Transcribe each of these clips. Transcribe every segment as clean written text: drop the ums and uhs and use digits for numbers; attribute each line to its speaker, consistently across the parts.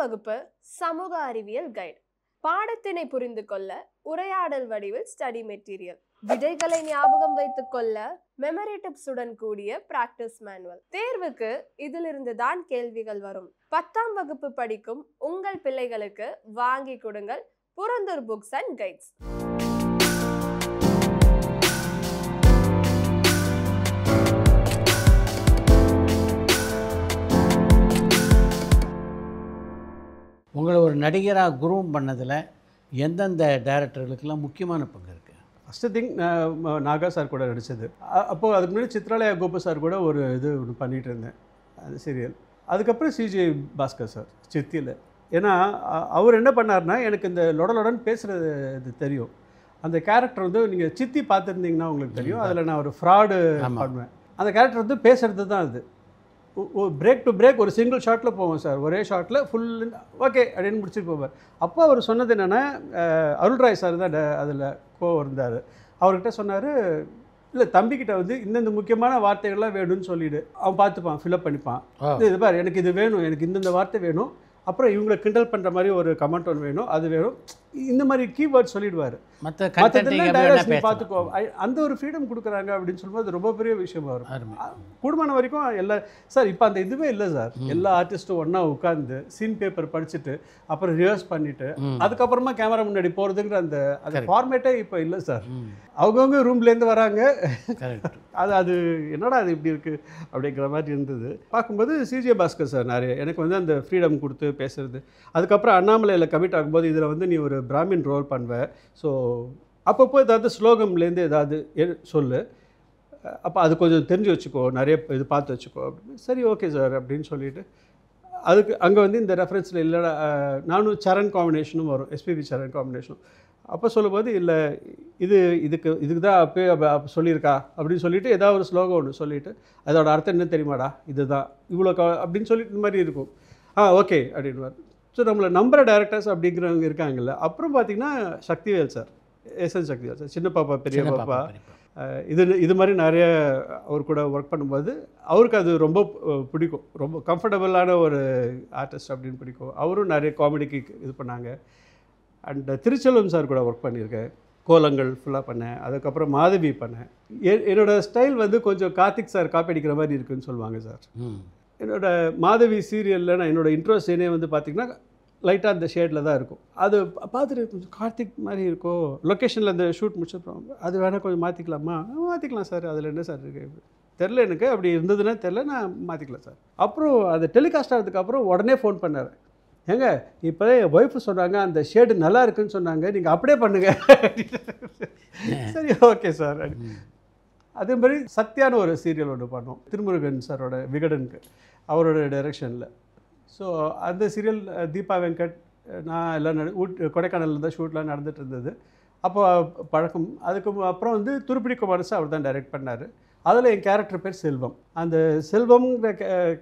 Speaker 1: வகுப்பு சமூக அறிவியல் கைடு. பாடத்தினை புரிந்து கொள்ள உரையாடல் வடிவில் ஸ்டடி மெட்டீரியல், விடைகளை ஞாபகம் வைத்துக் கொள்ள மெமரி டிப்ஸுடன் கூடிய பிராக்டிஸ் மேனுவல். தேர்வுக்கு இதிலிருந்து தான் கேள்விகள் வரும். 10ஆம் வகுப்பு படிக்கும் உங்கள் பிள்ளைகளுக்கு வாங்கி கொடுங்கள் புரந்தூர் புக்ஸ் அண்ட் கைட்ஸ்.
Speaker 2: உங்களை ஒரு நடிகராக குரூம் பண்ணதில் எந்தெந்த டைரக்டர்களுக்கெல்லாம் முக்கியமான பங்கு இருக்குது?
Speaker 3: ஃபஸ்ட்டு திங் நாகா சார் கூட நடித்தது. அப்போது அதுக்கு முன்னாடி சித்ராலயா கோபு சார் கூட ஒரு இது ஒன்று பண்ணிகிட்டு இருந்தேன், அது சீரியல். அதுக்கப்புறம் சிஜே பாஸ்கர் சார் சித்தியில். ஏன்னா அவர் என்ன பண்ணார்னா, எனக்கு இந்த லொடலொடன்னு பேசுகிறது இது தெரியும். அந்த கேரக்டர் வந்து நீங்கள் சித்தி பார்த்துருந்தீங்கன்னா உங்களுக்கு தெரியும். அதில் நான் ஒரு ஃப்ராடு பண்ணுவேன். அந்த கேரக்டர் வந்து பேசுகிறது தான் அது. பிரேக் டு பிரேக் ஒரு சிங்கிள் ஷாட்டில் போவோம் சார், ஒரே ஷாட்டில் ஃபுல் ஓகே அப்படின்னு முடிச்சுட்டு போவார். அப்போ அவர் சொன்னது என்னென்னா, அருள்ராய் சார் தான் அதில் இருந்தார். அவர்கிட்ட சொன்னார், இல்லை தம்பிக்கிட்ட வந்து இந்தந்த முக்கியமான வார்த்தைகள்லாம் வேணும்னு சொல்லிவிடு, அவன் பார்த்துப்பான், ஃபில்அப் பண்ணிப்பான். இது பார் எனக்கு இது வேணும், எனக்கு இந்தந்த வார்த்தை வேணும், அப்புறம் இவங்களை கிண்டல் பண்ணுற மாதிரி ஒரு கமெண்ட் ஒன்று வேணும், அது வேணும், இந்த மாதிரி கீவேர்ட் சொல்லிடுவார். மற்றதெல்லாம் டைரக்ட் பார்த்துக்கோ. அந்த ஒரு ஃப்ரீடம் கொடுக்குறாங்க அப்படின்னு சொல்லும்போது அது ரொம்ப பெரிய விஷயமா இருக்கும். கூடுமான வரைக்கும் எல்லா சார் இப்போ அந்த இதுவே இல்லை சார். எல்லா ஆர்டிஸ்ட்டும் ஒன்றா உட்காந்து சீன் பேப்பர் படிச்சுட்டு அப்புறம் ரிஹர்ஸ் பண்ணிவிட்டு அதுக்கப்புறமா கேமரா முன்னாடி போகிறதுங்கிற அந்த ஃபார்மேட்டே இப்போ இல்லை சார். அவங்கவுங்க ரூம்லேருந்து வராங்க, அது என்னடா அது இப்படி இருக்குது அப்படிங்கிற மாதிரி இருந்தது. பார்க்கும்போது சிஜே பாஸ்கர் சார் நிறைய எனக்கு வந்து அந்த ஃப்ரீடம் கொடுத்து பேசுகிறது. அதுக்கப்புறம் அண்ணாமலையில் கமிட் ஆகும்போது இதில் வந்து நீ ஒரு பிராமின் ரோல் பண்ணுவேன், ஸோ அப்பப்போ ஏதாவது ஸ்லோகம்லேருந்து ஏதாவது சொல்லு, அப்போ அது கொஞ்சம் தெரிஞ்சு வச்சுக்கோ, நிறைய இது பார்த்து வச்சுக்கோ அப்படின்னு. சரி ஓகே சார் அப்படின்னு சொல்லிவிட்டு அதுக்கு அங்கே வந்து இந்த ரெஃபரன்ஸில் இல்லைடா நானும் சரண் காம்பினேஷனும் வரும், எஸ்பிபி சரண் காம்பினேஷனும். அப்போ சொல்லும்போது இல்லை இதுக்கு தான் அப்போ சொல்லியிருக்கா அப்படின்னு சொல்லிவிட்டு ஏதாவது ஒரு ஸ்லோகம் ஒன்று சொல்லிவிட்டு அதோட அர்த்தம் என்ன தெரியுமாடா இதுதான் இவ்வளோ அப்படின்னு சொல்லிட்டு இந்த மாதிரி இருக்கும். ஓகே அப்படின்னு. ஸோ நம்மளை நம்புகிற டேரக்டர்ஸ் அப்படிங்கிறவங்க இருக்காங்கல்ல. அப்புறம் பார்த்திங்கன்னா Sakthivel sir, SN Sakthivel sir, சின்ன பாப்பா பெரிய பாப்பா, இது மாதிரி நிறைய அவர் கூட ஒர்க் பண்ணும்போது அவருக்கு அது ரொம்ப பிடிக்கும், ரொம்ப கம்ஃபர்டபுளான ஒரு ஆர்டிஸ்ட் அப்படின்னு பிடிக்கும். அவரும் நிறைய காமெடிக்கு இது பண்ணாங்க. அண்ட் திருச்செல்வம் சார் கூட ஒர்க் பண்ணியிருக்கேன், கோலங்கள் ஃபுல்லாக பண்ணேன். அதுக்கப்புறம் மாதவி பண்ணேன். என்னோடய ஸ்டைல் வந்து கொஞ்சம் கார்த்திக் சார் காப்பி அடிக்கிற மாதிரி இருக்குதுன்னு சொல்லுவாங்க சார். என்னோடய மாதவி சீரியலில் நான் என்னோடய இன்ட்ரோ சீனே வந்து பார்த்திங்கன்னா லைட்டாக அந்த ஷேடில் தான் இருக்கும். அது பார்த்துட்டு கொஞ்சம் கார்த்திக் மாதிரி இருக்கும். லொக்கேஷனில் அந்த ஷூட் முடிச்சப்போ அது வேணால் கொஞ்சம் மாற்றிக்கலாமா? மாற்றிக்கலாம் சார், அதில் என்ன சார் இருக்குது தெரில, எனக்கு அப்படி இருந்ததுன்னா தெரில, நான் மாற்றிக்கலாம் சார். அப்புறம் அது டெலிகாஸ்ட் ஆகிறதுக்கப்புறம் உடனே ஃபோன் பண்ணார், ஏங்க இப்போ என் ஒய்ஃபு சொன்னாங்க அந்த ஷேடு நல்லா இருக்குன்னு சொன்னாங்க, நீங்கள் அப்படியே பண்ணுங்கள். சரி ஓகே சார். அதே மாதிரி சத்யான ஒரு சீரியல் ஒன்று பண்ணோம் திருமுருகன் சாரோட விகடனுக்கு, அவரோட டைரக்ஷனில். ஸோ அந்த சீரியல் தீபா வெங்கட் நான் எல்லாம் கொடைக்கானலில் தான் ஷூட்லாம் நடந்துகிட்டு இருந்தது. அப்போ பழக்கம். அதுக்கு அப்புறம் வந்து துருப்பிடி குமாரசு அவர் தான் டைரக்ட் பண்ணார். அதில் என் கேரக்டர் பேர் செல்வம். அந்த செல்வம்ங்கிற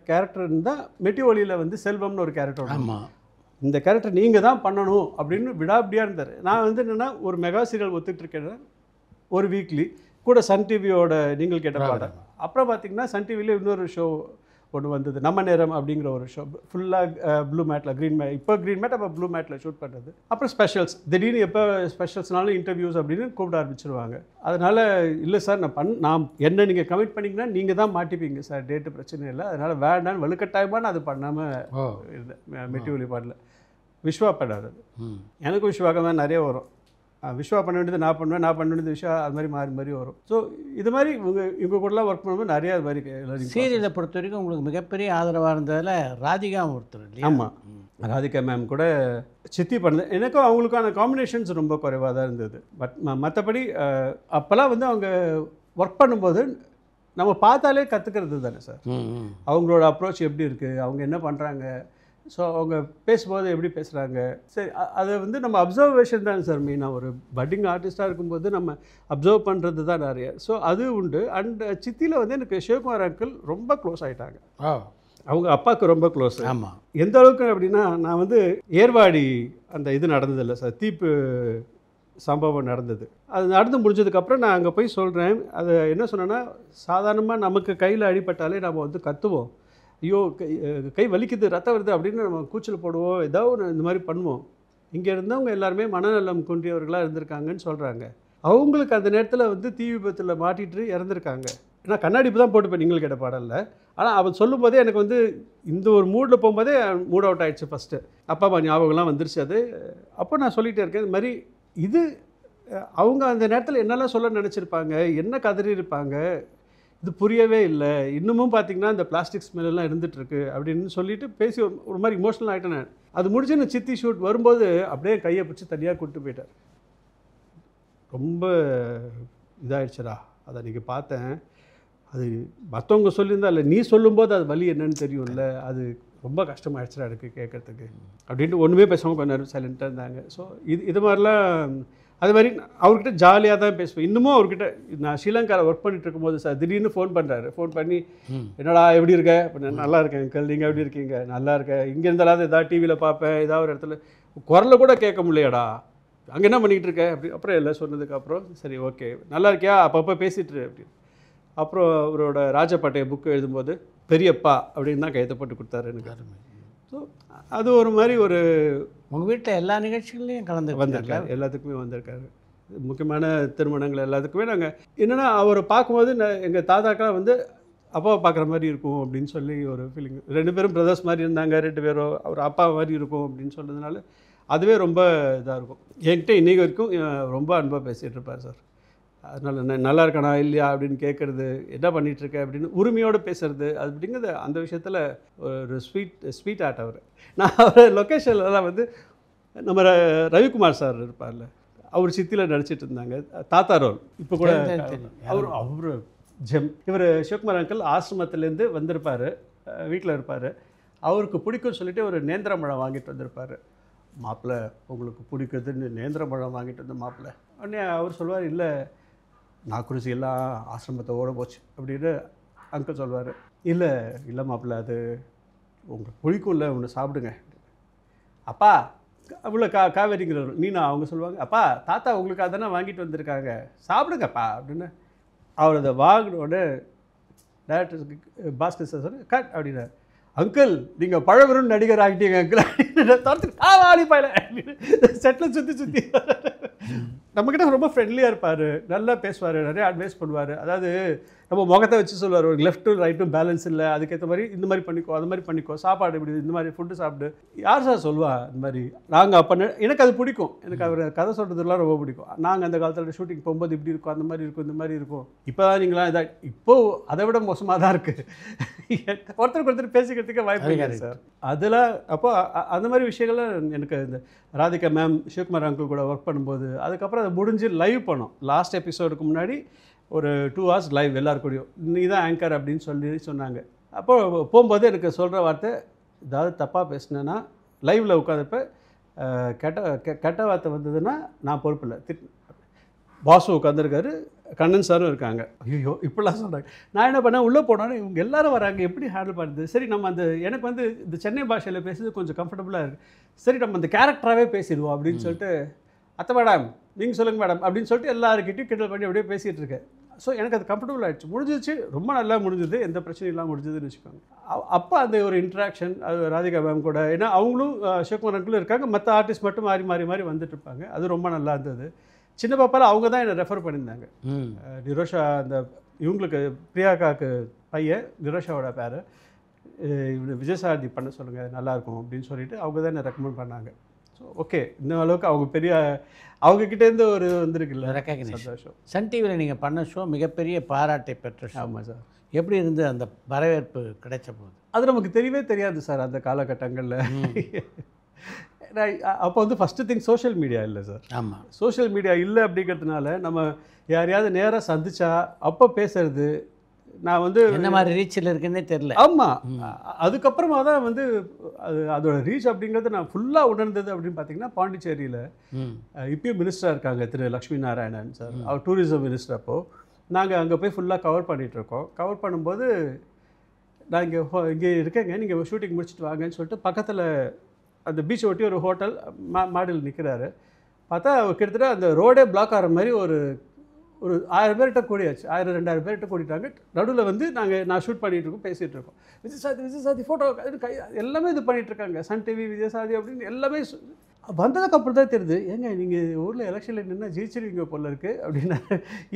Speaker 3: கேரக்டர் இருந்தால் மெட்டி ஒலியில் வந்து செல்வம்னு ஒரு கேரக்டர். ஆமாம், இந்த கேரக்டர் நீங்கள் தான் பண்ணணும் அப்படின்னு விடாப்படியாக இருந்தார். நான் வந்து என்னென்னா ஒரு மெகா சீரியல் ஒத்துக்கிட்டு இருக்கேன், ஒரு வீக்லி கூட சன் டிவியோட நீங்கள் கேட்ட பாடம். அப்புறம் பார்த்திங்கன்னா சன் டிவியில் இன்னொரு ஷோ ஒன்று வந்தது, நம்ம நேரம் அப்படிங்கிற ஒரு ஷோ, ஃபுல்லாக ப்ளூ மேட்டில் க்ரீன் மேட், இப்போ க்ரீன் மேட் அப்போ ப்ளூ மேட்டில் ஷூட் பண்ணுறது. அப்புறம் ஸ்பெஷல்ஸ், திடீர்னு எப்போ ஸ்பெஷல்ஸ்னாலும் இன்டர்வியூஸ் அப்படின்னு கூப்பிட ஆரம்பிச்சிருவாங்க. அதனால் இல்லை சார் நான் என்ன நீங்கள் கமிட் பண்ணிங்கன்னா நீங்கள் தான் மாட்டிப்பீங்க சார், டேட்டு பிரச்சனை இல்லை, அதனால் வேண்டான்னு வலுக்கட்டாயமாக நான் அது பண்ணாமல் இருந்தேன். மெட்டி ஒலி பாடல விஸ்வா பண்ணார். எனக்கும் விஸ்வாக நிறைய வரும். விஸ்வா பண்ண வேண்டியது நான் பண்ணுவேன், நான் பண்ண வேண்டியது விஸ்வா, அது மாதிரி மாறி மாறி வரும். ஸோ இது மாதிரி இவங்க கூடலாம் ஒர்க் பண்ணும்போது நிறையா அது மாதிரி.
Speaker 2: சீரியலை பொறுத்த வரைக்கும் உங்களுக்கு மிகப்பெரிய ஆதரவாக இருந்ததில் ராதிகா ஒருத்தர் இல்லையா?
Speaker 3: ஆமாம், ராதிகா மேம் கூட சித்தி பண்ணது. எனக்கும் அவங்களுக்கான காம்பினேஷன்ஸ் ரொம்ப குறைவாக தான் இருந்தது. பட் மற்றபடி அப்போல்லாம் வந்து அவங்க ஒர்க் பண்ணும்போது நம்ம பார்த்தாலே கற்றுக்கிறது தானே சார். அவங்களோட அப்ரோச் எப்படி இருக்குது, அவங்க என்ன பண்ணுறாங்க, ஸோ அவங்க பேசும்போது எப்படி பேசுகிறாங்க, சரி அதை வந்து நம்ம அப்சர்வேஷன் தான் சார் மெயினாக. ஒரு பட்டிங் ஆர்டிஸ்ட்டாக இருக்கும்போது நம்ம அப்சர்வ் பண்ணுறது தான் நிறைய. ஸோ அது உண்டு. அண்ட் சித்தியில் வந்து எனக்கு சிவகுமார் அங்கிள் ரொம்ப க்ளோஸ் ஆகிட்டாங்க. அவங்க அப்பாவுக்கு ரொம்ப க்ளோஸ். ஆமாம், எந்த அளவுக்கு அப்படின்னா நான் வந்து ஏர்வாடி அந்த இது நடந்ததில்லை சார், தீப்பு சம்பவம் நடந்தது. அது நடந்து முடிஞ்சதுக்கப்புறம் நான் அங்கே போய் சொல்கிறேன். அது என்ன சொன்னேன்னா, சாதாரணமாக நமக்கு கையில் அடிபட்டாலே நம்ம வந்து கத்துவோம், ஐயோ கை வலிக்குது, ரத்தம் வருது அப்படின்னு நம்ம கூச்சல் போடுவோம், ஏதாவது ஒன்று இந்த மாதிரி பண்ணுவோம். இங்கே இருந்தவங்க எல்லாருமே மனநலம் குன்றியவர்களாக இருந்திருக்காங்கன்னு சொல்கிறாங்க. அவங்களுக்கு அந்த நேரத்தில் வந்து தீ விபத்தில் மாட்டிட்டு இறந்துருக்காங்க. ஏன்னா கண்ணாடி இப்போ தான் போட்டுப்பேன் நீங்கள் கேட்ட பாடலில். ஆனால் அவன் சொல்லும்போதே எனக்கு வந்து இந்த ஒரு மூடில் போகும்போதே மூட் அவுட் ஆகிடுச்சு ஃபஸ்ட்டு. அப்பா அம்மா ஞாபகம்லாம் வந்துருச்சு அது. அப்போ நான் சொல்லிகிட்டே இருக்கேன் இது மாதிரி இது அவங்க அந்த நேரத்தில் என்னெல்லாம் சொல்ல நினச்சிருப்பாங்க, என்ன கதறி இருப்பாங்க, இது புரியவே இல்லை. இன்னமும் பார்த்திங்கன்னா இந்த பிளாஸ்டிக் ஸ்மெல்லாம் இருந்துகிட்ருக்கு அப்படின்னு சொல்லிட்டு பேசி ஒரு மாதிரி இமோஷனல் ஆகிட்டேன் நான். அது முடிஞ்சு நான் சித்தி ஷூட் வரும்போது அப்படியே கையை பிடிச்சி தனியாக கூப்பிட்டு போயிட்டார். ரொம்ப இதாகிடுச்சடா, அதை நீங்கள் பார்த்தேன், அது மற்றவங்க சொல்லியிருந்தா இல்லை, நீ சொல்லும்போது அது வலி என்னன்னு தெரியும்ல, அது ரொம்ப கஷ்டமாகிடுச்சுடா எனக்கு கேட்குறதுக்கு அப்படின்ட்டு ஒன்றுமே பேசாமல் கொஞ்ச நேரம் சைலண்ட்டாக இருந்தாங்க. ஸோ இது மாதிரிலாம் அது மாதிரி அவர்கிட்ட ஜாலியாக தான் பேசுவேன். இன்னமும் அவர்கிட்ட நான் ஸ்ரீலங்காவில் ஒர்க் பண்ணிட்டு இருக்கும்போது சார் திடீர்னு ஃபோன் பண்ணுறாரு. ஃபோன் பண்ணி என்னடா எப்படி இருக்க, இப்போ நான் நல்லா இருக்கேன் அங்கிள், நீங்கள் எப்படி இருக்கீங்க, நல்லா இருக்கேன், இங்கே இருந்தாலும் ஏதாவது டிவியில் பார்ப்பேன், ஏதாவது ஒரு இடத்துல குரலை கூட கேட்க முடியலையாடா, அங்கே என்ன பண்ணிக்கிட்டு இருக்க அப்படி. அப்புறம் எல்லாம் சொன்னதுக்கப்புறம் சரி ஓகே நல்லா இருக்கியா, அப்பப்போ பேசிட்டுரு அப்படின்னு. அப்புறம் அவரோட ராஜபாட்டைய புக்கு எழுதும்போது பெரியப்பா அப்படின்னு தான் கையெழுத்து போட்டு கொடுத்தாரு எனக்கு. ஸோ அது ஒரு மாதிரி ஒரு
Speaker 2: உங்கள் வீட்டில் எல்லா நிகழ்ச்சிகள்லையும் கலந்து
Speaker 3: வந்திருக்காரு, எல்லாத்துக்குமே வந்திருக்காரு. முக்கியமான திருமணங்கள் எல்லாத்துக்குமே நாங்கள் என்னென்னா அவரை பார்க்கும்போது எங்கள் தாத்தாக்கெல்லாம் வந்து அப்பாவை பார்க்குற மாதிரி இருக்கும் அப்படின்னு சொல்லி ஒரு ஃபீலிங். 2 பேரும் பிரதர்ஸ் மாதிரி இருந்தாங்க, 2 பேரும் அவர் அப்பா மாதிரி இருக்கும் அப்படின்னு சொன்னதுனால அதுவே ரொம்ப இதாக இருக்கும். என்கிட்ட இன்றைக்கி வரைக்கும் ரொம்ப அன்பாக பேசிகிட்டு இருப்பார் சார். அதனால் நல்லா இருக்கானா இல்லையா அப்படின்னு கேட்குறது, என்ன பண்ணிகிட்ருக்க அப்படின்னு உரிமையோடு பேசுகிறது, அது அப்படிங்கிறது அந்த விஷயத்தில் ஒரு ஸ்வீட் ஆர்ட் அவர். நான் அவர் லொக்கேஷன்லாம் வந்து நம்ம ரவிக்குமார் சார் இருப்பார்ல, அவர் சித்தியில் நடிச்சிட்டு இருந்தாங்க தாத்தா ரோல். இப்போ கூட அவர் ஜெம். இவர் சிவகுமார் அங்கிள் ஆசிரமத்துலேருந்து வந்திருப்பார், வீட்டில் இருப்பார். அவருக்கு பிடிக்கும்னு சொல்லிட்டு ஒரு நேந்திரம்பழம் வாங்கிட்டு வந்திருப்பார். மாப்பிள்ளை உங்களுக்கு பிடிக்குதுன்னு நேந்திரம்பழம் வாங்கிட்டு வந்த மாப்பிள்ளை. உடனே அவர் சொல்லுவார், இல்லை நாக்குருசி எல்லாம் ஆசிரமத்தை ஓட போச்சு அப்படின்னு அங்கிள் சொல்வார். இல்லை மாப்பிள்ளை அது உங்களுக்கு பிடிக்கும்ல, ஒன்று சாப்பிடுங்க. அப்பா அவ்வளோ காவேரிங்கிறவர் நீனா அவங்க சொல்லுவாங்க, அப்பா தாத்தா உங்களுக்கு அதெல்லாம் வாங்கிட்டு வந்திருக்காங்க சாப்பிடுங்கப்பா அப்படின்னு. அவர் அதை வாங்கினோட டேரக்டர் பாஸ்கர் சார் சொன்ன கட் அப்படின்னார். அங்கிள் நீங்கள் பழவரும் நடிகர் ஆகிட்டீங்க அங்கிள் அப்படின்னு தரத்துக்கு ஆடிப்பாயில செட்டில் சுற்றி நம்மக்கிட்ட ரொம்ப ஃப்ரெண்ட்லியாக இருப்பார், நல்லா பேசுவார், நிறைய அட்வைஸ் பண்ணுவார். அதாவது நம்ம முகத்தை வச்சு சொல்லுவார், ஒரு லெஃப்ட்டும் ரைட்டும் பேலன்ஸ் இல்லை, அதுக்கேற்ற மாதிரி இந்த மாதிரி பண்ணிக்கோ, அது மாதிரி பண்ணிக்கோ, சாப்பாடு இப்படி இந்த மாதிரி ஃபுட்டு சாப்பிடு. யார் சார் சொல்லுவா இந்த மாதிரி? நாங்கள் அப்போ எனக்கு அது பிடிக்கும், எனக்கு அவர் கதை சொல்கிறதுலாம் ரொம்ப பிடிக்கும். நாங்கள் அந்த காலத்தில் ஷூட்டிங் போகும்போது இப்படி இருக்கும், அந்த மாதிரி இருக்கும், இந்த மாதிரி இருக்கும். இப்போ தான் நீங்களாம் இதாக இப்போது அதை விட மோசமாக தான் இருக்குது. ஒருத்தருக்கு பேசிக்கிறதுக்கே வாய்ப்பு இல்லை சார். அதில் அப்போ அந்த மாதிரி விஷயங்கள்லாம் எனக்கு இந்த ராதிகா மேம் சிவகுமார் அங்கிள் கூட ஒர்க் பண்ணும்போது அதுக்கப்புறம் அதை முடிஞ்சு லைவ் பண்ணோம். லாஸ்ட் எபிசோடுக்கு முன்னாடி ஒரு 2 hours லைவ் எல்லாருக்கூடையும் நீ தான் ஆங்கர் அப்படின்னு சொன்னாங்க. அப்போது போகும்போது எனக்கு சொல்கிற வார்த்தை, ஏதாவது தப்பாக பேசினேன்னா லைவில் உட்காந்தப்ப கெட்ட வார்த்தை வந்ததுன்னா நான் பொறுப்பு இல்லை. பாஸும் உட்காந்துருக்காரு, கண்ணன் சாரும் இருக்காங்க. ஐயோ இப்படிலாம் சொல்கிறாங்க. நான் என்ன பண்ணேன், உள்ளே போனோன்னே இவங்க எல்லோரும் வராங்க, எப்படி ஹேண்டில் பண்ணுறது? சரி நம்ம அந்த எனக்கு வந்து இந்த சென்னை பாஷையில் பேசுறது கொஞ்சம் கம்ஃபர்டபுளாக இருக்குது. சரி நம்ம அந்த கேரக்டராகவே பேசிடுவோம் அப்படின்னு சொல்லிட்டு, அத்தை மேடம் நீங்கள் சொல்லுங்கள் மேடம் அப்படின்னு சொல்லிட்டு எல்லாருக்கிட்டையும் கிண்டல் பண்ணி அப்படியே பேசிகிட்டு இருக்கேன். ஸோ எனக்கு அது கம்ஃபர்டபுள் ஆகிடுச்சு, முடிஞ்சிச்சு, ரொம்ப நல்லா முடிஞ்சுது, எந்த பிரச்சனையும் இல்லாமல் முடிஞ்சதுன்னு வச்சுக்கோங்க. அப்போ அந்த ஒரு இன்ட்ராக்ஷன் அது ராதிகா மேம் கூட, ஏன்னா அவங்களும் சிவகுமார் அங்கிளும் இருக்காங்க, மற்ற ஆர்டிஸ்ட் மட்டும் மாறி வந்துட்டு இருப்பாங்க. அது ரொம்ப நல்லா இருந்தது. சின்ன பாப்பாவில் அவங்க தான் என்னை ரெஃபர் பண்ணியிருந்தாங்க. நிரோஷா அந்த இவங்களுக்கு பிரியாக்காவுக்கு பையன் நிரோஷாவோட பேர், விஜயசாரதி பண்ண சொல்லுங்கள் நல்லாயிருக்கும் அப்படின்னு சொல்லிட்டு அவங்க தான் என்னை ரெக்கமெண்ட் பண்ணாங்க. ஸோ ஓகே, இந்த அளவுக்கு அவங்க பெரிய அவங்கக்கிட்டேருந்து ஒரு வந்திருக்குல்ல ரெக்கக்னிஷன். சந்தோஷம்.
Speaker 2: சன் டிவியில் நீங்கள் பண்ண ஷோ மிகப்பெரிய பாராட்டை பெற்ற ஷோ.
Speaker 3: ஆமாம் சார்.
Speaker 2: எப்படி இருந்து அந்த வரவேற்பு கிடைச்ச போது?
Speaker 3: அது நமக்கு தெரியவே தெரியாது சார் அந்த காலகட்டங்களில். அப்போ வந்து ஃபஸ்ட்டு திங் சோஷியல் மீடியா இல்லை சார்.
Speaker 2: ஆமாம்,
Speaker 3: சோஷியல் மீடியா இல்லை அப்படிங்கிறதுனால நம்ம யாரையாவது நேராக சந்திச்சா அப்போ பேசுறது, நான் வந்து
Speaker 2: என்ன மாதிரி ரீச்சில் இருக்குன்னே தெரில.
Speaker 3: ஆமாம், அதுக்கப்புறமா தான் வந்து அதோட ரீச் அப்படிங்கிறது நான் ஃபுல்லாக உணர்ந்தது அப்படின்னு பார்த்தீங்கன்னா பாண்டிச்சேரியில் இப்பயும் மினிஸ்டராக இருக்காங்க திரு லக்ஷ்மி நாராயணன் சார், அவர் டூரிசம் மினிஸ்டர். அப்போது நாங்கள் அங்கே போய் ஃபுல்லாக கவர் பண்ணிகிட்ருக்கோம். கவர் பண்ணும்போது நான் இங்கே இருக்கேங்க, நீங்கள் ஷூட்டிங் முடிச்சுட்டு வாங்கன்னு சொல்லிட்டு பக்கத்தில் அந்த பீச்சை ஒட்டி ஒரு ஹோட்டல் மாடியில் நிற்கிறாரு. பார்த்தா கிட்டத்தட்ட அந்த ரோடே பிளாக் ஆகிற மாதிரி ஒரு 1000 பேர்கிட்ட கூடியாச்சு, 1000 2000 பேர்கிட்ட கூட்டிட்டாங்க. நடுவில் வந்து நான் ஷூட் பண்ணிகிட்டு இருக்கோம், பேசிகிட்டு இருக்கோம். விஜய் சாதி ஃபோட்டோ கை எல்லாமே இது பண்ணிகிட்டு இருக்காங்க. சன் டிவி விஜய் சாதி அப்படின்னு எல்லாமே வந்ததுக்கப்புறம் தான் தெரியுது, ஏங்க நீங்கள் ஊரில் எலெக்ஷனில் நின்னா ஜெயிச்சிருவீங்க போல இருக்குது அப்படின்னா.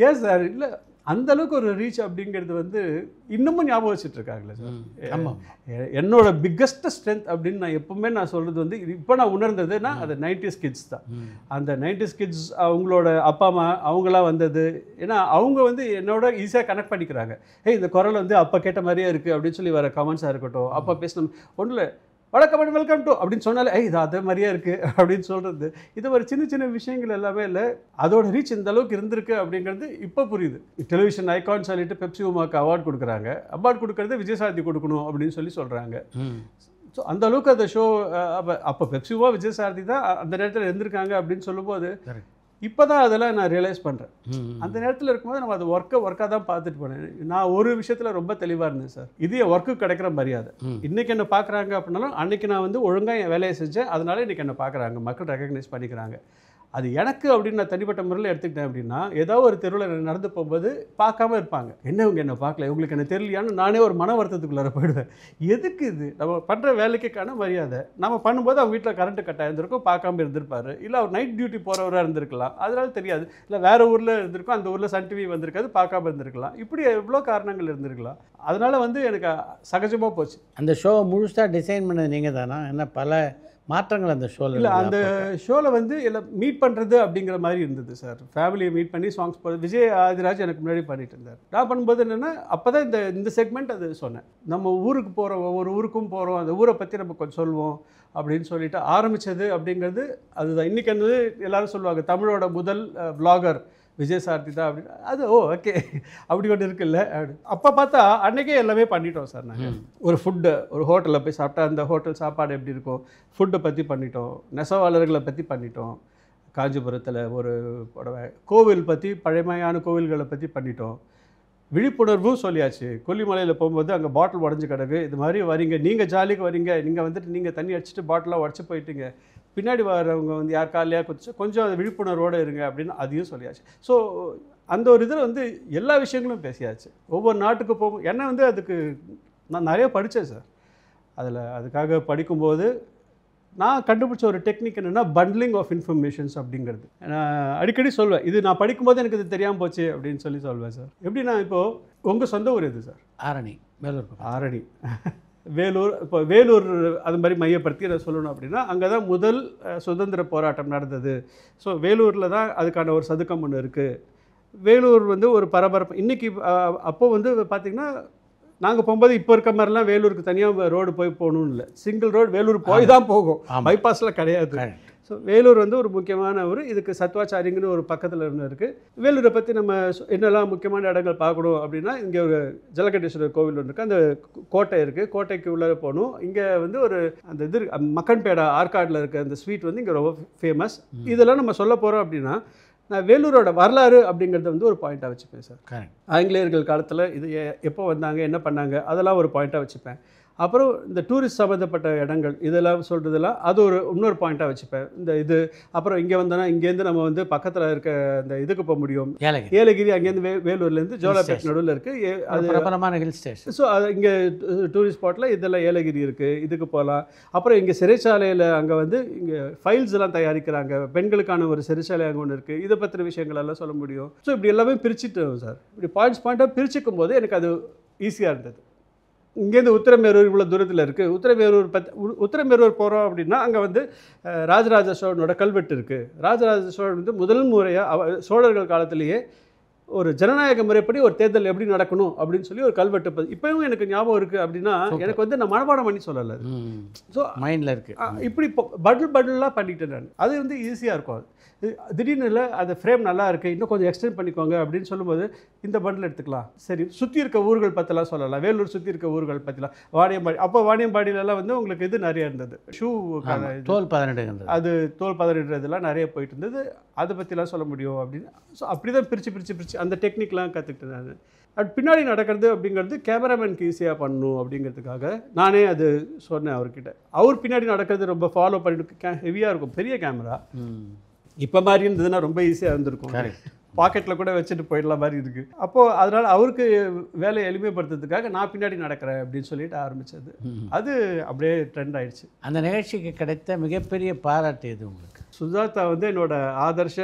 Speaker 3: ஏன் சார் இல்லை அந்தளவுக்கு ஒரு ரீச் அப்படிங்கிறது வந்து இன்னமும் ஞாபகம் வச்சுட்டு இருக்காங்களே சார்.
Speaker 2: ஆமாம்,
Speaker 3: என்னோட பிக்கஸ்ட் ஸ்ட்ரென்த் அப்படின்னு நான் எப்பவுமே நான் சொல்கிறது வந்து இப்போ நான் உணர்ந்ததுன்னா அது 90s கிட்ஸ் தான். அந்த 90s கிட்ஸ் அவங்களோட அப்பா அம்மா அவங்களாம் வந்தது. ஏன்னா அவங்க வந்து என்னோட ஈஸியாக கனெக்ட் பண்ணிக்கிறாங்க. இந்த குரல் வந்து அப்போ கேட்ட மாதிரியே இருக்குது அப்படின்னு சொல்லி வர கமெண்ட்ஸாக இருக்கட்டும். அப்போ பேசணும் ஒன்றில் வணக்கம் அண்ட் வெல்கம் டு அப்படின்னு சொன்னாலே இது அதே மாதிரியே இருக்குது அப்படின்னு சொல்கிறது. இது ஒரு சின்ன சின்ன விஷயங்கள் எல்லாமே இல்லை, அதோட ரீச் இந்த அளவுக்கு இருந்திருக்கு அப்படிங்கிறது இப்போ புரியுது. டெலிவிஷன் ஐகான் சொல்லிட்டு பெப்சி உமாக்கு அவார்டு கொடுக்குறாங்க. அவார்டு கொடுக்கறது விஜய் சாதி கொடுக்கணும் அப்படின்னு சொல்கிறாங்க. ஸோ அந்த அளவுக்கு அந்த ஷோ அப்போ பெப்சி உமா விஜய் சாரதி தான் அந்த நேரத்தில் இருந்திருக்காங்க அப்படின்னு சொல்லும்போது இப்போ தான் அதெல்லாம் நான் ரியலைஸ் பண்ணுறேன். அந்த நேரத்தில் இருக்கும்போது நம்ம அது ஒர்க்காக தான் பார்த்துட்டு போனேன். நான் ஒரு விஷயத்தில் ரொம்ப தெளிவாக இருந்தேன் சார், இது என் ஒர்க்கு கிடைக்கிற மரியாதை. இன்றைக்கி என்ன பார்க்குறாங்க அப்படின்னாலும் அன்றைக்கி நான் வந்து ஒழுங்காக என் வேலையை செஞ்சேன், அதனால இன்றைக்கி என்ன பார்க்குறாங்க, மக்கள் ரெக்கக்னைஸ் பண்ணிக்கிறாங்க. அது எனக்கு அப்படின்னு நான் தனிப்பட்ட முறையில் எடுத்துக்கிட்டேன் அப்படின்னா, ஏதோ ஒரு தெருவில் நடந்து போகும்போது பார்க்காம இருப்பாங்க, என்ன இவங்க என்ன பார்க்கல, இவங்களுக்கு என்ன தெரியலையான்னு நானே ஒரு மன வருத்தத்துக்குள்ளார போயிடுவேன். எதுக்கு இது? நம்ம பண்ணுற வேலைக்கான மரியாதை. நம்ம பண்ணும்போது அவங்க வீட்டில் கரண்ட்டு கட் ஆகிருந்திருக்கும், பார்க்காம இருந்திருப்பாரு. இல்லை அவர் நைட் டியூட்டி போகிறவராக இருந்திருக்கலாம், அதனால தெரியாது. இல்லை வேறு ஊரில் இருந்திருக்கும், அந்த ஊரில் சன் டிவி வந்திருக்காது, பார்க்காம இருந்திருக்கலாம். இப்படி எவ்வளோ காரணங்கள் இருந்திருக்கலாம். அதனால் வந்து எனக்கு சகஜமாக போச்சு.
Speaker 2: அந்த ஷோவை முழுசாக டிசைன் பண்ணது நீங்கள் தானா? என்ன பல மாற்றங்கள் அந்த ஷோவில்?
Speaker 3: இல்லை, அந்த ஷோவில் வந்து எல்லாம் மீட் பண்ணுறது அப்படிங்கிற மாதிரி இருந்தது சார். ஃபேமிலியை மீட் பண்ணி சாங்ஸ் போடுறது. விஜய் ஆதிராஜ் எனக்கு முன்னாடி பண்ணிட்டு இருந்தார். நான் பண்ணும்போது என்னென்னா அப்போ தான் இந்த செக்மெண்ட் அது சொன்னேன். நம்ம ஊருக்கு போகிறோம், ஒவ்வொரு ஊருக்கும் போகிறோம், அந்த ஊரை பற்றி நம்ம கொஞ்சம் சொல்லுவோம் அப்படின்னு சொல்லிட்டு ஆரம்பித்தது அப்படிங்கிறது அதுதான். இன்றைக்கி வந்து எல்லோரும் சொல்லுவாங்க தமிழோட முதல் வ்ளாகர் விஜய் சாரதி தான் அப்படின்னு. அது ஓகே அப்படி ஒன்று இருக்குல்ல அப்படி. அப்போ பார்த்தா அன்றைக்கே எல்லாமே பண்ணிட்டோம் சார். நாங்கள் ஒரு ஃபுட்டு, ஒரு ஹோட்டலில் போய் சாப்பிட்டா அந்த ஹோட்டல் சாப்பாடு எப்படி இருக்கும், ஃபுட்டை பற்றி பண்ணிட்டோம், நெசவாளர்களை பற்றி பண்ணிட்டோம், காஞ்சிபுரத்தில் ஒரு புடவை, கோவில் பற்றி பழமையான கோவில்களை பற்றி பண்ணிட்டோம், விழிப்புணர்வும் சொல்லியாச்சு. கொல்லிமலையில் போகும்போது அங்கே பாட்டில் உடஞ்சி கிடக்கு, இது மாதிரி வரீங்க, நீங்கள் ஜாலிக்கு வரீங்க, நீங்கள் வந்துட்டு நீங்கள் தண்ணி அடிச்சுட்டு பாட்டிலாக உடச்சி போயிட்டீங்க, பின்னாடி வரவங்க வந்து யார் காலையாக குதிச்சு கொஞ்சம் அது விழிப்புணர்வோடு இருங்க அப்படின்னு அதையும் சொல்லியாச்சு. ஸோ அந்த ஒரு இதில் வந்து எல்லா விஷயங்களும் பேசியாச்சு. ஒவ்வொரு நாட்டுக்கு போகும். என்ன வந்து அதுக்கு நான் நிறைய படித்தேன் சார். அதுக்காக படிக்கும்போது நான் கண்டுபிடிச்ச ஒரு டெக்னிக் என்னென்னா பண்ட்லிங் ஆஃப் இன்ஃபர்மேஷன்ஸ் அப்படிங்கிறது. நான் அடிக்கடி சொல்வேன், இது நான் படிக்கும்போது எனக்கு இது தெரியாமல் போச்சு அப்படின்னு சொல்வேன் சார். எப்படின்னா இப்போது உங்கள் சொந்த ஊர் எது சார்?
Speaker 2: ஆரணி, வேலூர்.
Speaker 3: ஆரணி, வேலூர். இப்போ வேலூர் அது மாதிரி மையப்படுத்தி நான் சொல்லணும் அப்படின்னா அங்கே தான் முதல் சுதந்திர போராட்டம் நடந்தது. ஸோ வேலூரில் தான் அதுக்கான ஒரு சதுக்கம் ஒன்று இருக்குது. வேலூர் வந்து ஒரு பரபரப்பு. இன்றைக்கி அப்போது வந்து பார்த்திங்கன்னா நாங்கள் போகும்போது இப்போ இருக்க மாதிரிலாம் வேலூருக்கு தனியாக ரோடு போகணும்னு இல்லை, சிங்கிள் ரோடு வேலூர் போய் தான் போகும், பைபாஸில் கிடையாது. ஸோ வேலூர் வந்து ஒரு முக்கியமான ஒரு இதுக்கு சத்வாச்சாரிங்கன்னு ஒரு பக்கத்தில் ஒன்று இருக்குது. வேலூரை பற்றி நம்ம என்னெல்லாம் முக்கியமான இடங்கள் பார்க்கணும் அப்படின்னா இங்கே ஒரு ஜலகண்டேஸ்வரர் கோவில் ஒன்று இருக்குது, அந்த கோட்டை இருக்குது, கோட்டைக்கு உள்ளே போகணும். இங்கே வந்து ஒரு அந்த இது மக்கன்பேடா ஆற்காட்டில் இருக்க அந்த ஸ்வீட் வந்து இங்கே ரொம்ப ஃபேமஸ். இதெல்லாம் நம்ம சொல்ல போகிறோம் அப்படின்னா நான் வேலூரோட வரலாறு அப்படிங்கிறத வந்து ஒரு பாயிண்ட்டாக வச்சுப்பேன் சார். ஆங்கிலேயர்கள் காலத்தில் இது எப்போ வந்தாங்க, என்ன பண்ணாங்க, அதெல்லாம் ஒரு பாயிண்ட்டாக வச்சுப்பேன். அப்புறம் இந்த டூரிஸ்ட் சம்மந்தப்பட்ட இடங்கள் இதெல்லாம் சொல்கிறதெல்லாம் அது இன்னொரு பாயிண்ட்டாக வச்சுப்பேன். இந்த அப்புறம் இங்கே வந்தோன்னா இங்கேருந்து நம்ம வந்து பக்கத்தில் இருக்க இந்த இதுக்கு போக முடியும், ஏலகிரி. அங்கேருந்து வேலூர்லேருந்து ஜோலாபேட் நடுவில் இருக்குது, அது
Speaker 2: பிரபலமான ஹில் ஸ்டேஷன்.
Speaker 3: ஸோ அது இங்கே டூரிஸ்ட் ஸ்பாட்டில் இதெல்லாம் ஏலகிரி இருக்குது, இதுக்கு போகலாம். அப்புறம் இங்கே சிறைச்சாலையில் அங்கே வந்து இங்கே ஃபைல்ஸ் எல்லாம் தயாரிக்கிறாங்க, பெண்களுக்கான ஒரு சிறைச்சாலை அங்கே ஒன்று இருக்குது, இதை பற்றின விஷயங்கள் எல்லாம் சொல்ல முடியும். ஸோ இப்படி எல்லாமே பிரிச்சுட்டோம் சார். இப்படி பாயிண்ட்டாக பிரிச்சுக்கும் போது எனக்கு அது ஈஸியாக இருந்தது. இங்கேருந்து உத்திரமேரூர் இவ்வளோ தூரத்தில் இருக்குது. உத்திரமேரூர் போகிறோம் அப்படின்னா அங்கே வந்து ராஜராஜ சோழனோட கல்வெட்டு இருக்குது. ராஜராஜ சோழன் வந்து முதல் முறையாக சோழர்கள் காலத்திலேயே ஒரு ஜனநாயக முறைப்படி ஒரு தேர்தல் எப்படி நடக்கணும் அப்படின்னு சொல்லி ஒரு கல்வெட்டு இப்போயும் எனக்கு ஞாபகம் இருக்குது. அப்படின்னா எனக்கு வந்து நான் மனப்பாடம் பண்ணி சொல்லலை, ஸோ
Speaker 2: மைண்டில் இருக்குது.
Speaker 3: இப்படி பட்டிலாக பண்ணிட்டேன் நான். அது வந்து ஈஸியாக இருக்கும். திடீர்னு இல்லை அந்த ஃப்ரேம் நல்லா இருக்குது, இன்னும் கொஞ்சம் எக்ஸ்டெண்ட் பண்ணிக்கோங்க அப்படின்னு சொல்லும்போது இந்த பண்டில் எடுத்துக்கலாம். சரி, சுற்றி இருக்க ஊர்கள் பற்றிலாம் சொல்லலாம். வேலூர் சுற்றி இருக்க ஊர்கள் பற்றிலாம். வாணியம்பாடி, அப்போ வாணியம்பாடியிலலாம் வந்து உங்களுக்கு இது நிறைய இருந்தது, ஷூ
Speaker 2: தோல் 18,
Speaker 3: அது தோல் 18 இதெல்லாம் நிறைய போயிட்டு இருந்தது. அதை பற்றிலாம் சொல்ல முடியும் அப்படின்னு. ஸோ அப்படி தான் பிரித்து அந்த டெக்னிக்லாம் கற்றுக்கிட்டேன் நான். அது பின்னாடி நடக்கிறது அப்படிங்கிறது கேமராமேனுக்கு ஈஸியாக பண்ணணும் அப்படிங்கிறதுக்காக நானே அது சொன்னேன் அவர்கிட்ட. அவர் பின்னாடி நடக்கிறது ரொம்ப ஃபாலோ பண்ணிட்டு ஹெவியாக இருக்கும், பெரிய கேமரா. இப்போ மாதிரி இருந்ததுன்னா ரொம்ப ஈஸியாக இருந்திருக்கும். பாக்கெட்டில் கூட வச்சுட்டு போயிடலாம் மாதிரி இருக்குது. அப்போது அதனால் அவருக்கு வேலையை எளிமைப்படுத்துறதுக்காக நான் பின்னாடி நடக்கிறேன் அப்படின்னு சொல்லிட்டு ஆரம்பித்தது. அது அப்படியே ட்ரெண்ட் ஆயிடுச்சு.
Speaker 2: அந்த நிகழ்ச்சிக்கு கிடைத்த மிகப்பெரிய பாராட்டு எது உங்களுக்கு?
Speaker 3: சுஜாதா வந்து என்னோட ஆதர்ஷ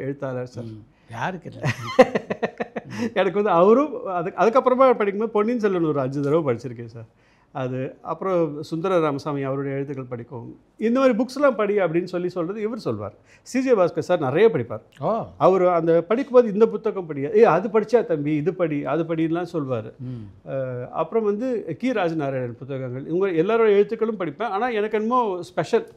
Speaker 3: எழுத்தாளர் சார்.
Speaker 2: யாருக்கு இல்லை?
Speaker 3: எனக்கு வந்து அவரும் அதுக்கப்புறமா படிக்கும்போது பொன்னியின் செல்வன் ஒரு 5 தடவை படிச்சிருக்கேன் சார். அது அப்புறம் சுந்தர ராமசாமி அவருடைய எழுத்துக்கள் படிக்கும். இந்த மாதிரி புக்ஸ்லாம் படி அப்படின்னு சொல்கிறது இவர் சொல்வார். சிஜே பாஸ்கர் சார் நிறைய படிப்பார். அவர் அந்த படிக்கும்போது இந்த புத்தகம் படி, அது படித்தா தம்பி இது படி அது படிலாம் சொல்வார். அப்புறம் வந்து கி ராஜநாராயணன் புத்தகங்கள், இவங்க எல்லாரோட எழுத்துக்களும் படிப்பேன். ஆனால் எனக்கு என்னமோ ஸ்பெஷல்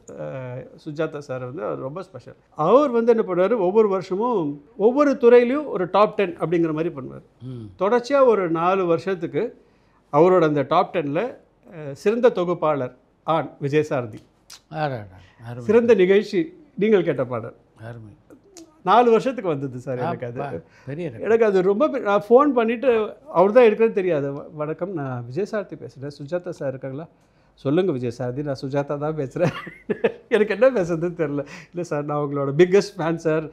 Speaker 3: சுஜாதா சார் வந்து அவர் ரொம்ப ஸ்பெஷல். அவர் வந்து என்ன பண்ணுவார், ஒவ்வொரு வருஷமும் ஒவ்வொரு துறையிலையும் ஒரு டாப் 10 அப்படிங்கிற மாதிரி பண்ணுவார். தொடர்ச்சியாக ஒரு 4 வருஷத்துக்கு அவரோட அந்த டாப் 10ல் சிறந்த தொகுப்பாளர் ஆண் விஜயசாரதி, சிறந்த நிகழ்ச்சி நீங்கள் கேட்ட பாடல் 4 வருஷத்துக்கு வந்தது சார். எனக்கு அது ரொம்ப, நான் ஃபோன் பண்ணிவிட்டு அவர் தான் எடுக்கிறது தெரியாது. வணக்கம், நான் விஜயசாரதி பேசுகிறேன், சுஜாதா சார் இருக்காங்களா? சொல்லுங்கள் விஜயசாரதி, நான் சுஜாதா தான் பேசுகிறேன். எனக்கு என்ன பேசுறதுன்னு தெரில. இல்லை சார், நான் உங்களோட பிக்கஸ்ட் ஃபேன் சார்.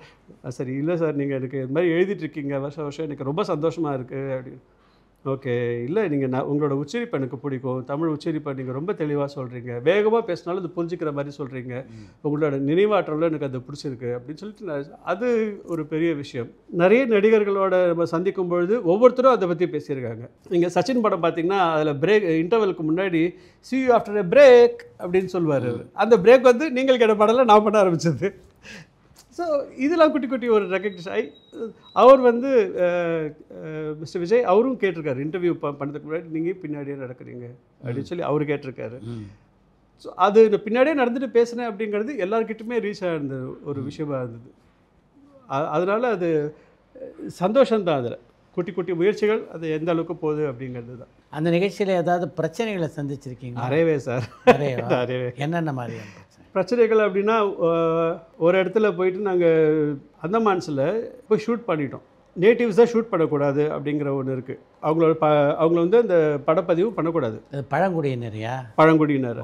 Speaker 3: சரி, இல்லை சார், நீங்கள் எனக்கு இது மாதிரி எழுதிட்டுருக்கீங்க வருஷம் எனக்கு ரொம்ப சந்தோஷமாக இருக்குது அப்படின்னு. ஓகே, இல்லை நீங்கள் உங்களோட உச்சரிப்பு எனக்கு பிடிக்கும், தமிழ் உச்சரிப்பை நீங்கள் ரொம்ப தெளிவாக சொல்கிறீங்க, வேகமாக பேசினாலும் அது புரிஞ்சிக்கிற மாதிரி சொல்கிறீங்க, உங்களோட நினைவாற்றலும் எனக்கு அது பிடிச்சிருக்கு அப்படின்னு சொல்லிட்டு அது ஒரு பெரிய விஷயம். நிறைய நடிகர்களோட நம்ம சந்திக்கும் பொழுது ஒவ்வொருத்தரும் அதை பற்றி பேசியிருக்காங்க. நீங்கள் சச்சின் படம் பார்த்தீங்கன்னா அதில் பிரேக் இன்டர்வலுக்கு முன்னாடி see you after a break அப்படின்னு சொல்லுவார். அந்த பிரேக் வந்து நீங்கள் கேட்ட பாடலாம் நான் பண்ண ஆரம்பித்தது. ஸோ இதெல்லாம் குட்டி குட்டி ஒரு ரெக்கக்னிஷன் ஆகி அவர் வந்து மிஸ்டர் விஜய் அவரும் கேட்டிருக்காரு, இன்டர்வியூ பண்ணுறதுக்கு முன்னாடி நீங்கள் பின்னாடியே நடக்கிறீங்க அப்படின்னு சொல்லி அவர் கேட்டிருக்காரு. ஸோ அது பின்னாடியே நடந்துட்டு பேசுனேன் அப்படிங்கிறது எல்லாருக்கிட்டுமே ரீச் ஆகிருந்த ஒரு விஷயமாக இருந்தது. அதனால் அது சந்தோஷம்தான். அதில் குட்டி குட்டி முயற்சிகள் அது எந்த அளவுக்கு போகுது அப்படிங்கிறது தான்.
Speaker 2: அந்த நிகழ்ச்சியில் ஏதாவது பிரச்சனைகளை சந்திச்சிருக்கீங்க?
Speaker 3: நிறையவே சார்,
Speaker 2: நிறையவே. என்னென்ன மாதிரியான
Speaker 3: பிரச்சனைகள் அப்படின்னா, ஒரு இடத்துல போயிட்டு நாங்கள் அந்தமான்ஸில் போய் ஷூட் பண்ணிட்டோம். நேட்டிவ்ஸாக ஷூட் பண்ணக்கூடாது அப்படிங்கிற ஒன்று இருக்குது. அவங்கள வந்து அந்த படப்பதிவு பண்ணக்கூடாது.
Speaker 2: பழங்குடியினரையா? பழங்குடியினர்.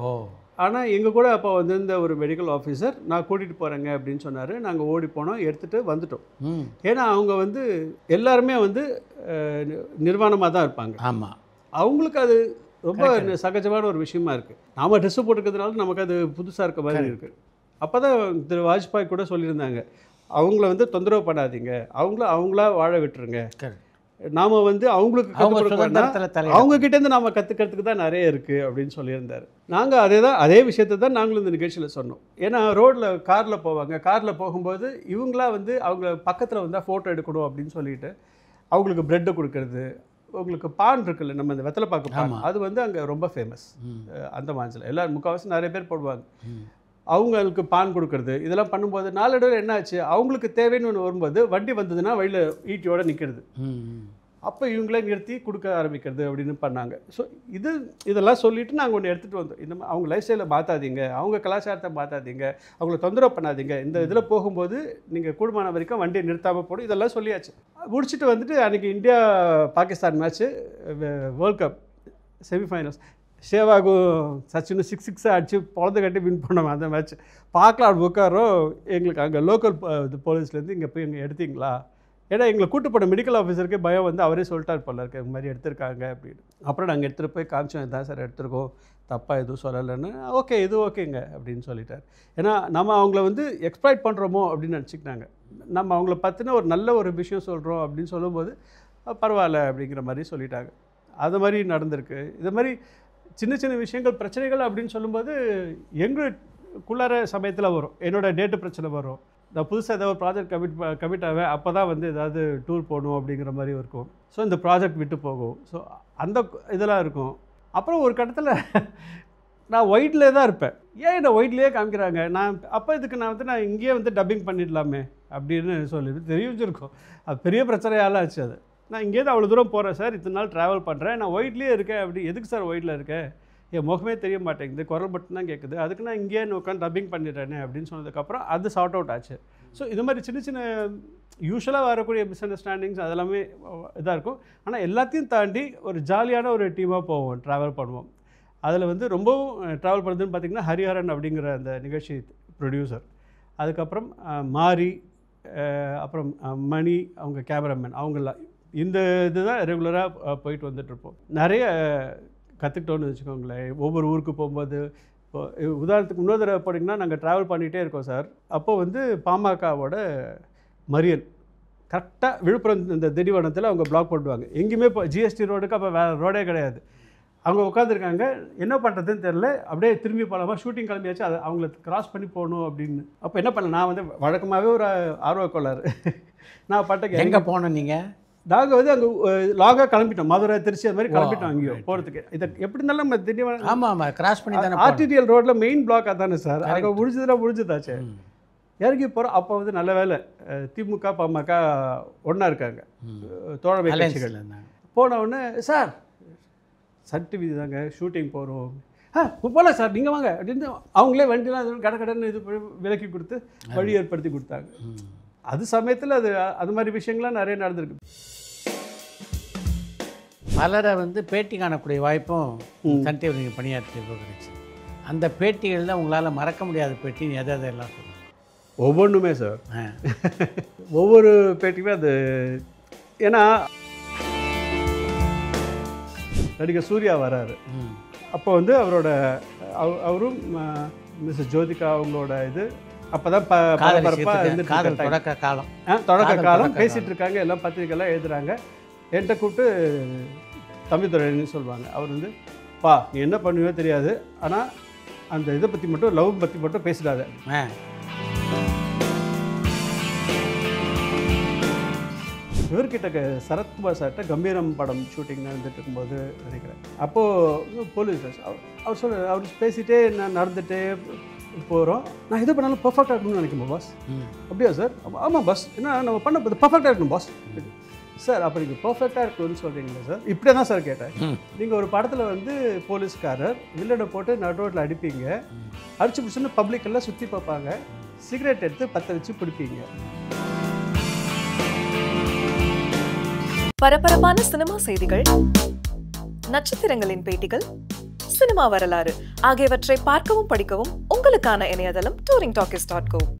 Speaker 3: ஆனால் எங்கள் கூட அப்போ வந்து இந்த ஒரு மெடிக்கல் ஆஃபீஸர் நான் கூட்டிகிட்டு போகிறேங்க அப்படின்னு சொன்னார். நாங்கள் ஓடி போனோம், எடுத்துகிட்டு வந்துட்டோம். ஏன்னா அவங்க வந்து எல்லாருமே வந்து நிர்வாணமாக தான் இருப்பாங்க.
Speaker 2: ஆமாம்,
Speaker 3: அவங்களுக்கு அது ரொம்ப சகஜமான ஒரு விஷயமா இருக்குது. நாம் ட்ரெஸ்ஸு போட்டுக்கிறதுனால நமக்கு அது புதுசாக இருக்க மாதிரி இருக்குது. அப்போ தான் திரு வாஜ்பாய் கூட சொல்லியிருந்தாங்க, அவங்கள வந்து தொந்தரவு பண்ணாதீங்க, அவங்களா வாழ விட்டுருங்க, நாம் வந்து அவங்களுக்கு அவங்கக்கிட்டேருந்து நாம் கற்றுக்கிறதுக்கு தான் நிறைய இருக்குது அப்படின்னு சொல்லியிருந்தார். நாங்கள் அதே விஷயத்தை தான் நாங்களும் இந்த நிகழ்ச்சியில் சொன்னோம். ஏன்னா ரோட்டில் காரில் போவாங்க, காரில் போகும்போது இவங்களா வந்து அவங்க பக்கத்தில் வந்தால் ஃபோட்டோ எடுக்கணும் அப்படின்னு சொல்லிட்டு அவங்களுக்கு ப்ரெட்டை கொடுக்கறது. உங்களுக்கு பான் இருக்குல்ல, நம்ம இந்த வெத்தலை பாக்கு பான், அது வந்து அங்கே ரொம்ப ஃபேமஸ் அந்தமான்ஸில். எல்லோரும் முக்கால்வாசி நிறைய பேர் போடுவாங்க. அவங்களுக்கு பான் கொடுக்கறது இதெல்லாம் பண்ணும்போது நாளடைவில் என்ன ஆச்சு, அவங்களுக்கு தேவைன்னு ஒன்று வரும்போது வண்டி வந்ததுன்னா வழியில் ஈட்டியோடு நிற்கிறது. அப்போ இவங்களே நிறுத்தி கொடுக்க ஆரம்பிக்கிறது அப்படின்னு பண்ணாங்க. ஸோ இதெல்லாம் சொல்லிவிட்டு நாங்கள் ஒன்று எடுத்துகிட்டு வந்தோம். இந்த மாதிரி அவங்க லைஃப் ஸ்டைலை மாற்றாதீங்க, அவங்க கலாச்சாரத்தை மாற்றாதீங்க, அவங்கள தொந்தரவு பண்ணாதீங்க, இந்த இதில் போகும்போது நீங்கள் கூடுமான வரைக்கும் வண்டியை நிறுத்தாமல் போடும், இதெல்லாம் சொல்லியாச்சு. முடிச்சுட்டு வந்துட்டு அன்றைக்கி India Pakistan match, world cup semifinals, சேவாகும் சச்சினும் 6 அடிச்சு பொழந்து கட்டி வின் பண்ணோம் அந்த மேட்ச். பார்க்கலாம் உட்காரோம். எங்களுக்கு அங்கே லோக்கல் போலீஸ்லேருந்து இங்கே போய் எங்கே எடுத்தீங்களா, ஏன்னா எங்களை கூட்டு போன மெடிக்கல் ஆஃபீஸருக்கு பயம் வந்து அவரே சொல்லிட்டார் போல இருக்க, இந்த மாதிரி எடுத்திருக்காங்க அப்படின்னு. அப்புறம் நாங்கள் எடுத்துகிட்டு போய் காமிச்சோம், இதான் சார் எடுத்துருக்கோம், தப்பாக எதுவும் சொல்லலைன்னு. ஓகே, இது ஓகேங்க அப்படின்னு சொல்லிட்டார். ஏன்னா நம்ம அவங்கள வந்து எக்ஸ்ப்ளாய்ட் பண்ணுறோமோ அப்படின்னு நினச்சிக்கிட்டாங்க. நம்ம அவங்கள பற்றின ஒரு நல்ல ஒரு விஷயம் சொல்கிறோம் அப்படின்னு சொல்லும்போது பரவாயில்ல அப்படிங்கிற மாதிரி சொல்லிட்டாங்க. அது மாதிரி நடந்திருக்கு. இது மாதிரி சின்ன சின்ன விஷயங்கள் பிரச்சனைகள் அப்படின்னு சொல்லும்போது எங்களுக்குள்ளார சமயத்தில் வரும். என்னோடய டேட்டு பிரச்சனை வரும், நான் புதுசாக ஏதாவது ஒரு ப்ராஜெக்ட் கமிட் ஆவேன், அப்போ தான் வந்து ஏதாவது டூர் போகணும் அப்படிங்கிற மாதிரி இருக்கும். ஸோ இந்த ப்ராஜெக்ட் விட்டு போகும். ஸோ அந்த இதெல்லாம் இருக்கும். அப்புறம் ஒரு கட்டத்தில் நான் ஒயிட்லேயே தான் இருப்பேன். ஏன் என்னை ஒயிட்லேயே காமிக்கிறாங்க, நான் அப்போ இதுக்கு நான் இங்கேயே வந்து டப்பிங் பண்ணிடலாமே அப்படின்னு சொல்லி தெரிஞ்சிருக்கோம். அது பெரிய பிரச்சனையால ஆச்சு. அது நான் இங்கேருந்து அவ்வளோ தூரம் போகிறேன் சார், இத்தனை நாள் ட்ராவல் பண்ணுறேன், நான் ஒயிட்லேயே இருக்கேன், அப்படி எதுக்கு சார் ஒயிட்டில் இருக்கேன், என் முகமே தெரிய மாட்டேங்குது, குரல் மட்டும்தான் கேட்குது, அதுக்கு நான் இங்கேயே உட்காந்து டப்பிங் பண்ணிடுறேனே அப்படின்னு சொன்னதுக்கப்புறம் அது சார்ட் அவுட் ஆச்சு. ஸோ இது மாதிரி சின்ன சின்ன யூஸ்வலாக வரக்கூடிய மிஸ் அண்டர்ஸ்டாண்டிங்ஸ் அதெல்லாமே இதாக இருக்கும். ஆனால் எல்லாத்தையும் தாண்டி ஒரு ஜாலியான ஒரு டீமாக போவோம், ட்ராவல் பண்ணுவோம். அதில் வந்து ரொம்பவும் ட்ராவல் பண்ணுறதுன்னு பார்த்திங்கன்னா ஹரிஹரன் அப்படிங்கிற அந்த நிகழ்ச்சி ப்ரொடியூசர், அதுக்கப்புறம் மாரி, அப்புறம் மணி அவங்க கேமராமேன் அவங்களாம் இந்த இதுதான் ரெகுலராக போயிட்டு வந்துட்டுருப்போம். நிறைய கற்றுக்கிட்டோன்னு வச்சுக்கோங்களேன். ஒவ்வொரு ஊருக்கு போகும்போது இப்போ உதாரணத்துக்கு இன்னொரு தடவை போனீங்கன்னா நாங்கள் ட்ராவல் பண்ணிகிட்டே இருக்கோம் சார். அப்போது வந்து பாமகவோட மறியல் கரெக்டாக விழுப்புரம் இந்த திண்டிவனத்தில் அவங்க பிளாக் போட்டுவாங்க. எங்கேயுமே இப்போ ஜிஎஸ்டி ரோடுக்கு அப்போ வேறு ரோடே கிடையாது. அவங்க உட்காந்துருக்காங்க, என்ன பண்ணுறதுன்னு தெரில, அப்படியே திரும்பி போகலாமா, ஷூட்டிங் கிளம்பியாச்சு, அதை அவங்கள கிராஸ் பண்ணி போகணும் அப்படின்னு. அப்போ என்ன பண்ணேன், நான் வந்து வழக்கமாகவே ஒரு ஆர்வக்கோளாறு. நான் பாட்டுக்கு
Speaker 2: எங்கே போனோம் நீங்கள்?
Speaker 3: நாங்கள் வந்து அங்கே லாகாக கிளம்பிட்டோம், மதுரை திருச்சி அது மாதிரி கிளம்பிட்டோம் அங்கேயோ போகிறதுக்கு. இதை எப்படி இருந்தாலும் நம்ம திண்டிவனம்
Speaker 2: ஆமாம் கிராஸ் பண்ணி தானே
Speaker 3: ஆர்டிடிஎல் ரோட்டில் மெயின் பிளாக்காக தானே சார், அங்கே முடிஞ்சதாச்சு. இறங்கி போகிறோம். அப்போ வந்து நல்ல வேலை திமுக பாமக ஒன்றா இருக்காங்க, தோழமை கட்சிகள். போன உடனே சார் சட்டு விதி தாங்க, ஷூட்டிங் போகிறோம், போகலாம் சார் நீங்கள் வாங்க அப்படின்னு அவங்களே வண்டிலாம் கடன்னு இது விலக்கி கொடுத்து வழி ஏற்படுத்தி கொடுத்தாங்க. அது சமயத்தில் அது மாதிரி விஷயங்கள்லாம் நிறைய நடந்திருக்கு.
Speaker 2: பலரை வந்து பேட்டி காணக்கூடிய வாய்ப்பும் சன் டிவி நீங்கள் பணியாற்றி கிடைச்சி. அந்த பேட்டிகளில் உங்களால் மறக்க முடியாத பேட்டின்னு எதெல்லாம் சொல்லுங்கள்?
Speaker 3: ஒவ்வொன்றுமே சார், ஒவ்வொரு பேட்டியுமே அது. ஏன்னா நடிகர் சூர்யா வராரு, அப்போ வந்து அவரும் மிஸ்ஸஸ் ஜோதிகா அவங்களோட இது அப்போ தான்
Speaker 2: தொடக்க
Speaker 3: காலம் பேசிகிட்டு இருக்காங்க, எல்லாம் பத்திரிக்கைலாம் எழுதுகிறாங்க. என்கிட்ட கூப்பிட்டு தம்பிதுரைன்னு சொல்லுவாங்க. அவர் வந்து பா நீ என்ன பண்ணுவோ தெரியாது, ஆனால் அந்த இதை பற்றி மட்டும் லவ் பற்றி மட்டும் பேசிடாத. இவர்கிட்ட சரத்குமார் சார்கிட்ட கம்பீரம் படம் ஷூட்டிங் நடந்துட்டு இருக்கும்போது நினைக்கிறேன். அப்போது போலீஸ் அவர் அவர் பேசிகிட்டே நான் நடந்துகிட்டே போகிறோம். நான் எது பண்ணாலும் பர்ஃபெக்டாக இருக்கணும்னு நினைக்குமா பாஸ்? அப்படியா சார்? ஆமாம் பாஸ், என்ன நம்ம பண்ண பர்ஃபெக்டாக இருக்கணும் பாஸ். சார் அப்போ நீங்கள் பர்ஃபெக்டாக இருக்கணும்னு சொல்கிறீங்களா சார்? இப்படியே தான் சார் கேட்டேன். நீங்கள் ஒரு படத்தில் வந்து போலீஸ்காரர் வில்லனை போட்டு நடு ரோட்டில் அடிப்பீங்க, அடிச்சு பிடிச்சுன்னு பப்ளிக்கெல்லாம் சுற்றி பார்ப்பாங்க, சிகரெட் எடுத்து பற்ற வச்சு பிடிப்பீங்க.
Speaker 4: பரபரப்பான சினிமா செய்திகள், நட்சத்திரங்களின் பேட்டிகள், சினிமா வரலாறு ஆகியவற்றை பார்க்கவும் படிக்கவும் உங்களுக்கான இணையதளம் touringtalkies.co.